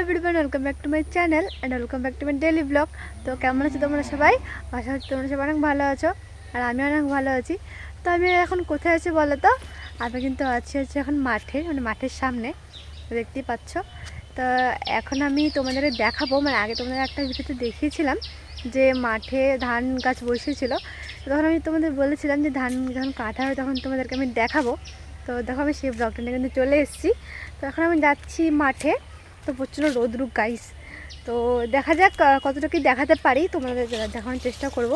Everyone, welcome back to my channel and welcome back to my daily blog. তো কেমন আছো তোমরা সবাই? আশা করছি তোমরা সবাই অনেক ভালো আছো আর আমি অনেক ভালো আছি। তো আমি এখন কোথায় আছি বলো তো? আমি কিন্তু আছি এখন মাঠে, মানে মাঠের সামনে, দেখতেই পাচ্ছ। তো এখন আমি তোমাদের দেখাবো, মানে আগে তোমাদের একটা ভিডিওতে দেখিয়েছিলাম যে মাঠে ধান গাছ বসেছিল। তখন আমি তোমাদের বলেছিলাম যে ধান যখন কাটা হয় তখন তোমাদেরকে আমি দেখাবো। তো দেখো আমি সেই ব্লগটা নিয়ে কিন্তু চলে এসেছি। তো এখন আমি যাচ্ছি মাঠে। তো প্রচুর রোদ্রু গাইস। তো দেখা যাক কতটা কি দেখাতে পারি, তোমাদের দেখানোর চেষ্টা করব।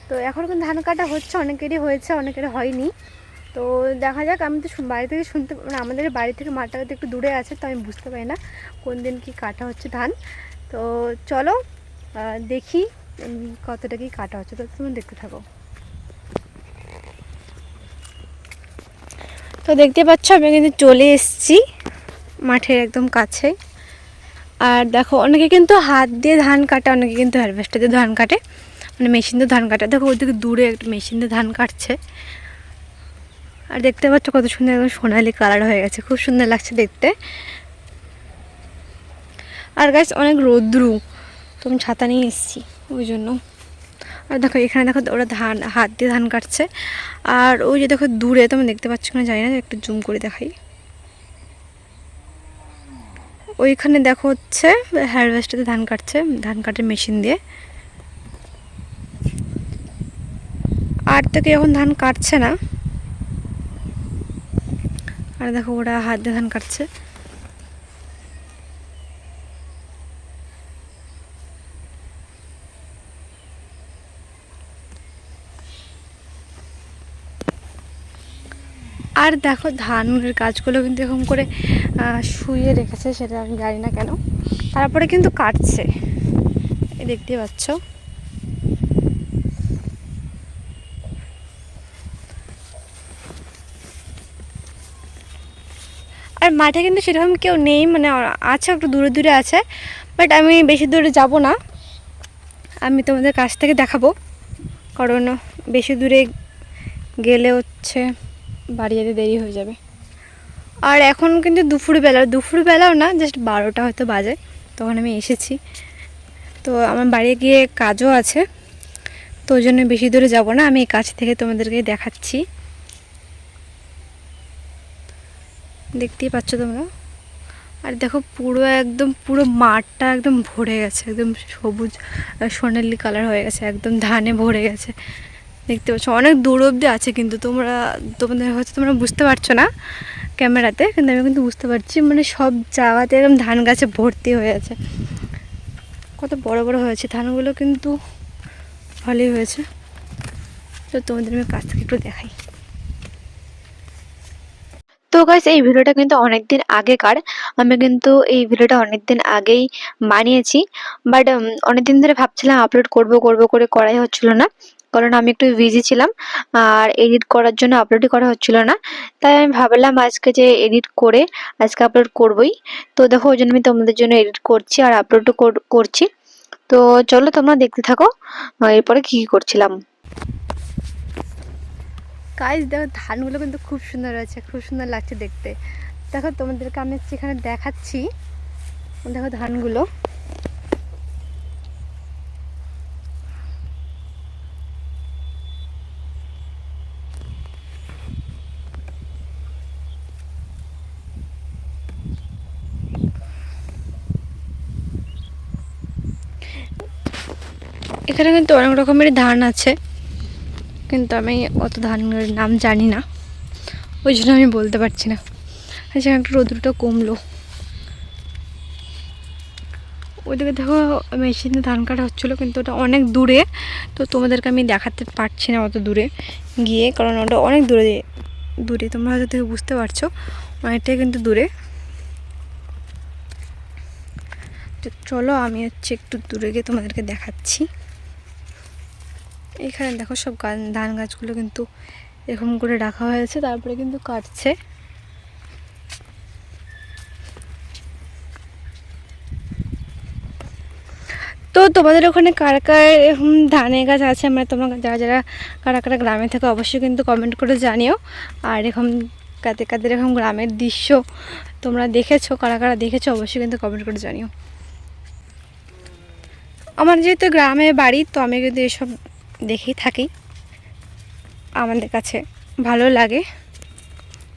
তো এখন কিন্তু ধান কাটা হচ্ছে, অনেকেরই হয়েছে অনেকেরই হয়নি। তো দেখা যাক। আমি তো বাড়ি থেকে শুনতে, মানে আমাদের বাড়ি থেকে মাঠটা একটু দূরে আছে, তো আমি বুঝতে পারি না কোন দিন কি কাটা হচ্ছে ধান। তো চলো দেখি কতটা কি কাটা হচ্ছে, তো তুমি দেখতে থাকো। তো দেখতে পাচ্ছ আমি কিন্তু চলে এসেছি মাঠের একদম কাছে। আর দেখো অনেকে কিন্তু হাত দিয়ে ধান কাটে, অনেকে কিন্তু হারভেস্টার দিয়ে ধান কাটে, মানে মেশিন দিয়ে ধান কাটে। দেখো ওইদিকে দূরে একটু মেশিন দিয়ে ধান কাটছে। আর দেখতে পাচ্ছ কত সুন্দর একদম সোনালি কালার হয়ে গেছে, খুব সুন্দর লাগছে দেখতে। আর গাছ অনেক রৌদ্রু, তো আমি ছাতা নিয়ে এসেছি ওই জন্য। আর দেখো এখানে দেখো ওরা ধান হাত দিয়ে ধান কাটছে। আর ওই যে দেখো দূরে, তুমি দেখতে পাচ্ছ কিনা জানি না, একটু জুম করে দেখাই। ওইখানে দেখো হচ্ছে হারভেস্টারে ধান কাটছে, ধান কাটার মেশিন দিয়ে। আর থেকে এখন ধান কাটছে না। আর দেখো ওরা হাত দিয়ে ধান কাটছে। আর দেখো ধানের গাছগুলো কিন্তু এরকম করে শুয়ে রেখেছে, সেটা আমি জানি না কেন। তারপরে কিন্তু কাটছে, দেখতে পাচ্ছ। আর মাঠে কিন্তু সেরকম কেউ নেই, মানে আছে একটু দূরে দূরে আছে, বাট আমি বেশি দূরে যাব না, আমি তোমাদের কাছ থেকে দেখাবো। কারণ বেশি দূরে গেলে হচ্ছে বাড়ি যেতে দেরি হয়ে যাবে। আর এখন কিন্তু দুপুরবেলাও না, জাস্ট 12টা হয়তো বাজে, তখন আমি এসেছি। তো আমার বাড়ি গিয়ে কাজও আছে, তো ওই জন্য বেশি দূরে যাব না, আমি এই কাছ থেকে তোমাদেরকে দেখাচ্ছি। দেখতেই পাচ্ছ তোমরা। আর দেখো পুরো একদম পুরো মাঠটা একদম ভরে গেছে, একদম সবুজ সোনালি কালার হয়ে গেছে, একদম ধানে ভরে গেছে। দেখতে পাচ্ছ অনেক দূর অবধি আছে, কিন্তু তোমাদের হয়তো তোমরা বুঝতে পারছো না ক্যামেরাতে, কিন্তু আমি কিন্তু বুঝতে পারছি, মানে সব জায়গাতে একদম ধান গাছে ভর্তি হয়ে আছে। কত বড় বড় হয়েছে ধানগুলো, কিন্তু ভালোই হয়েছে। তো তোমাদের আমি কাছ থেকে একটু দেখাই। তো গাইস এই ভিডিওটা কিন্তু অনেকদিন আগেকার, আমি কিন্তু এই ভিডিওটা অনেকদিন আগেই বানিয়েছি, বাট অনেকদিন ধরে ভাবছিলাম আপলোড করব করব করে করাই হচ্ছিল না, কারণ আমি একটু বিজি ছিলাম আর এডিট করার জন্য আপলোডই করা হচ্ছিল না। তাই আমি ভাবলাম আজকে যে এডিট করে আজকে আপলোড করবই। তো দেখো ওই জন্য আমি তোমাদের জন্য এডিট করছি আর আপলোডও করছি। তো চলো তোমরা দেখতে থাকো এরপরে কি করছিলাম। গাইস দেখো ধানগুলো কিন্তু খুব সুন্দর হয়েছে, খুব সুন্দর লাগছে দেখতে। দেখো তোমাদেরকে আমি সেখানে দেখাচ্ছি, দেখো ধানগুলো। এখানে কিন্তু অনেক রকমের ধান আছে, কিন্তু আমি অত ধানের নাম জানি না, ওই জন্য আমি বলতে পারছি না। সেখানে একটু রোদ্রটা কমলো। ওইদিকে দেখো মেশিনে ধান কাটা হচ্ছিলো, কিন্তু ওটা অনেক দূরে, তো তোমাদেরকে আমি দেখাতে পারছি না অত দূরে গিয়ে, কারণ ওটা অনেক দূরে দূরে তোমরা হয়তো দেখে বুঝতে পারছো, অনেকটাই কিন্তু দূরে। তো চলো আমি হচ্ছে একটু দূরে গিয়ে তোমাদেরকে দেখাচ্ছি। এখানে দেখো সব ধান গাছগুলো কিন্তু এরকম করে রাখা হয়েছে, তারপরে কিন্তু কাটছে। তো তোমাদের ওখানে কার কার এরকম ধানের গাছ আছে, মানে তোমরা যারা যারা কারা কারা গ্রামে থেকে অবশ্যই কিন্তু কমেন্ট করে জানিও। আর এরকম কাদের কাদের এরকম গ্রামের দৃশ্য তোমরা দেখেছো, কারা কারা দেখেছো অবশ্যই কিন্তু কমেন্ট করে জানিও। আমার যেহেতু গ্রামে বাড়ি, তো আমি কিন্তু এসব দেখেই থাকি, আমাদের কাছে ভালো লাগে।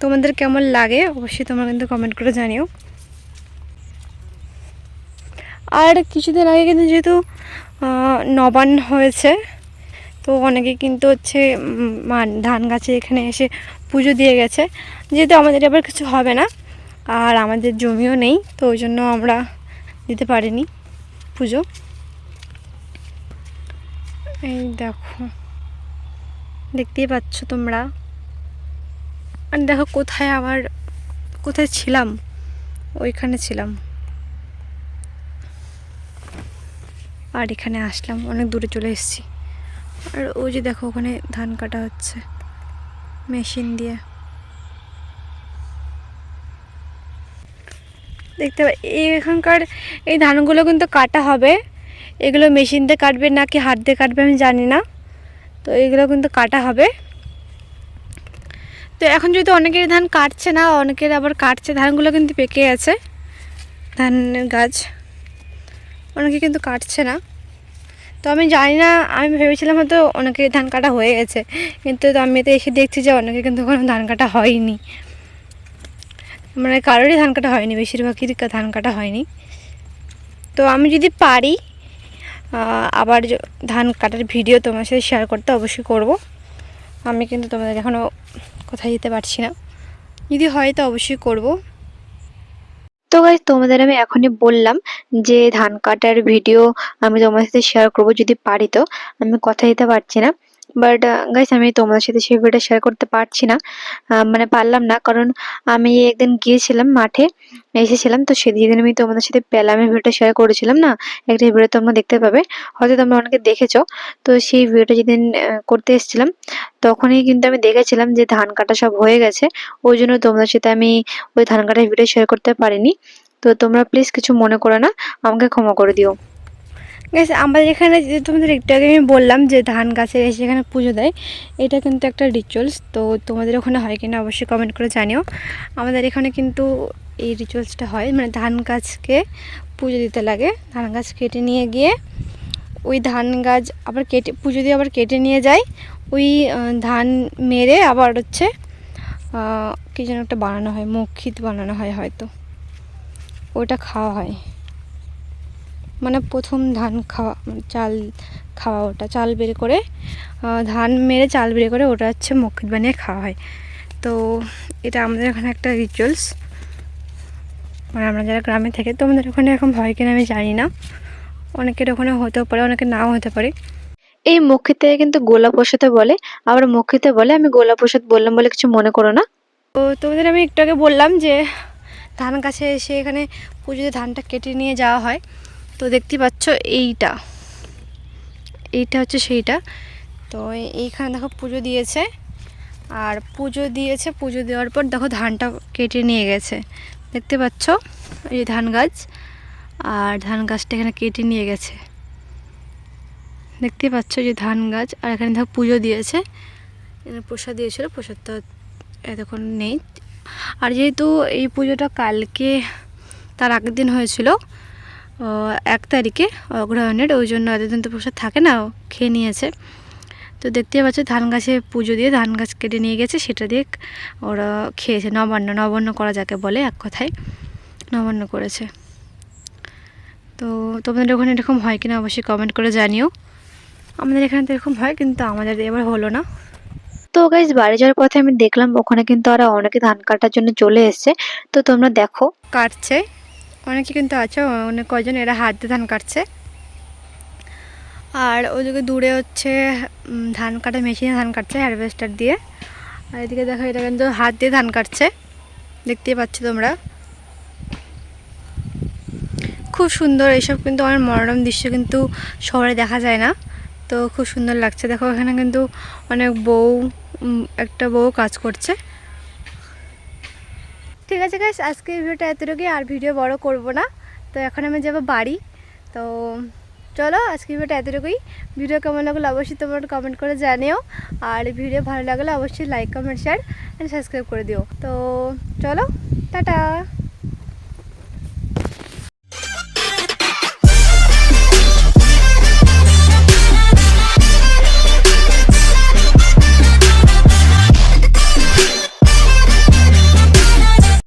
তোমাদের কেমন লাগে অবশ্যই তোমরা কিন্তু কমেন্ট করে জানিও। আর কিছুদিন আগে কিন্তু যেহেতু নবান্ন হয়েছে, তো অনেকে কিন্তু হচ্ছে ধান গাছে এখানে এসে পুজো দিয়ে গেছে। যেহেতু আমাদের আবার কিছু হবে না, আর আমাদের জমিও নেই, তো ওই জন্য আমরা দিতে পারিনি পুজো। এই দেখো, দেখতেই পাচ্ছ তোমরা। আর দেখো কোথায় ছিলাম, ওইখানে ছিলাম, আর এখানে আসলাম, অনেক দূরে চলে এসেছি। আর ওই যে দেখো ওখানে ধান কাটা হচ্ছে মেশিন দিয়ে, দেখতে এখানকার এই ধানগুলো কিন্তু কাটা হবে। এগুলো মেশিন দিয়ে কাটবে নাকি হাত দিয়ে কাটবে আমি জানি না, তো এগুলো কিন্তু কাটা হবে। তো এখন যেহেতু অনেকের ধান কাটছে না, অনেকের আবার কাটছে, ধানগুলো কিন্তু পেকে আছে, ধানের গাছ, অনেকে কিন্তু কাটছে না। তো আমি জানি না, আমি ভেবেছিলাম হয়তো অনেকের ধান কাটা হয়ে গেছে, কিন্তু আমি তো এসে দেখছি যে অনেকে কিন্তু কোনো ধান কাটা হয়নি, মানে কারোরই ধান কাটা হয়নি, বেশিরভাগই ধান কাটা হয়নি। তো আমি যদি পারি আবার ধান কাটার ভিডিও তোমার সাথে শেয়ার করতে অবশ্যই করব। আমি কিন্তু তোমাদের এখনও কোথায় যেতে পারছি না, যদি হয় তো অবশ্যই করব। তো গাইস, তোমাদের আমি এখনই বললাম যে ধান কাটার ভিডিও আমি তোমার সাথে শেয়ার করব যদি পারি, তো আমি কথা দিতে পারছি না। বাট গাইস, আমি তোমাদের সাথে সেই ভিডিওটা শেয়ার করতে পারছি না, মানে পারলাম না, কারণ আমি একদিন গিয়েছিলাম মাঠে, এসেছিলাম, তো সেদিন আমি তোমাদের সাথে পেলামের ভিডিওটা শেয়ার করেছিলাম না, একটা ভিডিও তোমরা দেখতে পাবে, হয়তো তোমরা অনেকে দেখেছো। তো সেই ভিডিওটা যেদিন করতে এসেছিলাম, তখনই কিন্তু আমি দেখেছিলাম যে ধান কাটা সব হয়ে গেছে, ওই জন্য তোমাদের সাথে আমি ওই ধান কাটার ভিডিও শেয়ার করতে পারিনি। তো তোমরা প্লিজ কিছু মনে করো না, আমাকে ক্ষমা করে দিও। গাইস, আমাদের এখানে যে তোমাদের একটু আগে আমি বললাম যে ধান গাছে এসে এখানে পুজো দেয়, এটা কিন্তু একটা রিচুয়ালস। তো তোমাদের ওখানে হয় কিনা অবশ্যই কমেন্ট করে জানিও। আমাদের এখানে কিন্তু এই রিচুয়ালসটা হয়, মানে ধান গাছকে পুজো দিতে লাগে, ধান গাছ কেটে নিয়ে গিয়ে ওই ধান গাছ আবার পুজো দিয়ে আবার কেটে নিয়ে যায়, ওই ধান মেরে আবার হচ্ছে কী যেন একটা বানানো হয়, মক্ষিত বানানো হয় হয়তো, ওটা খাওয়া হয়, মানে প্রথম ধান খাওয়া, চাল খাওয়া, ওটা চাল বের করে, ধান মেরে চাল বের করে ওটা হচ্ছে মক্ষিত বানিয়ে খাওয়া হয়। তো এটা আমাদের এখানে একটা রিচুয়ালস, মানে আমরা যারা গ্রামে থাকি, তোমাদের ওখানে এরকম হয় কিনা আমি জানি না, অনেকের ওখানে হতেও পারে, অনেকের নাও হতে পারে। এই মক্ষিতে কিন্তু গোলা প্রসাদে বলে, আবার মক্ষিতে বলে, আমি গোলা প্রসাদ বললাম বলে কিছু মনে করো না। তো তোমাদের আমি একটু আগে বললাম যে ধান গাছে এসে এখানে পুজোতে ধানটা কেটে নিয়ে যাওয়া হয়। তো দেখতে পাচ্ছ এইটা হচ্ছে সেইটা। তো এইখানে দেখো পুজো দিয়েছে, আর পুজো দেওয়ার পর দেখো ধানটা কেটে নিয়ে গেছে, দেখতে পাচ্ছ এই ধান গাছ, আর ধান গাছটা এখানে কেটে নিয়ে গেছে, দেখতে পাচ্ছ যে ধান গাছ, আর এখানে দেখো পুজো দিয়েছে, প্রসাদ দিয়েছিল, প্রসাদটা এতক্ষণ নেই। আর যেহেতু এই পুজোটা কালকে তার আগের দিন হয়েছিল 1 তারিখে অগ্রহায়ণের, ওই জন্য এতদিন তো প্রসাদ থাকে না, খেয়ে নিয়েছে। তো দেখতে পাচ্ছ ধান গাছে পুজো দিয়ে ধান গাছ কেটে নিয়ে গেছে, সেটা দিয়ে ওরা খেয়েছে, নবান্ন করা যাকে বলে, এক কথায় নবান্ন করেছে। তো তোমাদের ওখানে এরকম হয় কিনা অবশ্যই কমেন্ট করে জানিও। আমাদের এখানে তো এরকম হয়, কিন্তু আমাদের এবার হলো না। তো গাইজ, বাড়ি যাওয়ার পথে আমি দেখলাম ওখানে কিন্তু ওরা অনেকে ধান কাটার জন্য চলে এসছে। তো তোমরা দেখো, কাটছে অনেকে কিন্তু আছে, অনেক কয়জন এরা হাত দিয়ে ধান কাটছে, আর ওইদিকে দূরে হচ্ছে ধান কাটা মেশিনে ধান কাটছে হারভেস্টার দিয়ে, আর এদিকে দেখো এটা কিন্তু হাত দিয়ে ধান কাটছে, দেখতেই পাচ্ছ তোমরা। খুব সুন্দর, এইসব কিন্তু অনেক মনোরম দৃশ্য কিন্তু শহরে দেখা যায় না, তো খুব সুন্দর লাগছে। দেখো এখানে কিন্তু অনেক একটা বউ কাজ করছে। ঠিক আছে গাইস, আজকে ভিডিওটা এতটুকুই, আর ভিডিও বড় করব না। তো এখন আমি যাব বাড়ি। তো চলো আজকে ভিডিওটা এতটুকুই। ভিডিও কেমন লাগলো অবশ্যই তোমরা কমেন্ট করে জানিও, আর ভিডিও ভালো লাগলে অবশ্যই like comment share and subscribe করে দিও। তো চলো টাটা।